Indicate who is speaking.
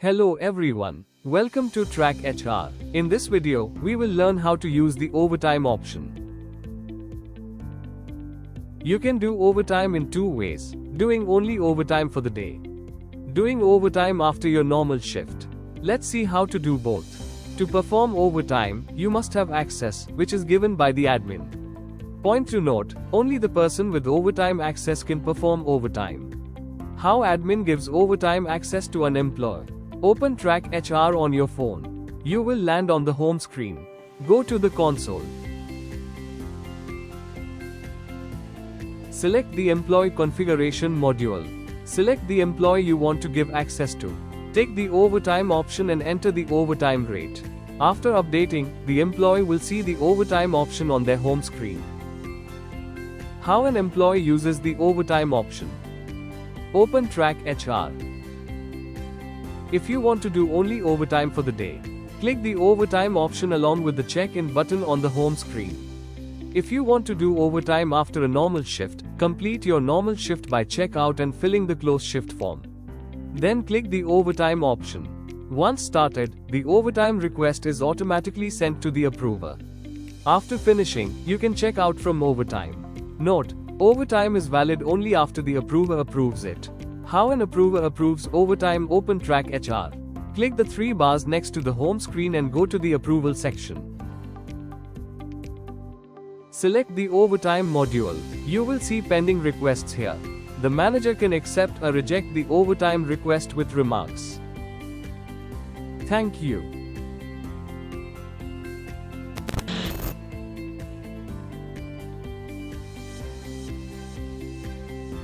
Speaker 1: Hello everyone, welcome to TrackHr. In this video, we will learn how to use the overtime option. You can do overtime in two ways: doing only overtime for the day, doing overtime after your normal shift. Let's see how to do both. To perform overtime, you must have access, which is given by the admin. Point to note, only the person with overtime access can perform overtime. How admin gives overtime access to an employee? Open TrackHr on your phone. You will land on the home screen. Go to the console. Select the employee configuration module. Select the employee you want to give access to. Take the overtime option and enter the overtime rate. After updating, the employee will see the overtime option on their home screen. How an employee uses the overtime option? Open TrackHr. If you want to do only overtime for the day, click the overtime option along with the check-in button on the home screen. If you want to do overtime after a normal shift, complete your normal shift by checkout and filling the close shift form. Then click the overtime option. Once started, the overtime request is automatically sent to the approver. After finishing, you can check out from overtime. Note, overtime is valid only after the approver approves it. How an approver approves overtime? Open TrackHr. Click the three bars next to the home screen and go to the approval section. Select the overtime module. You will see pending requests here. The manager can accept or reject the overtime request with remarks. Thank you.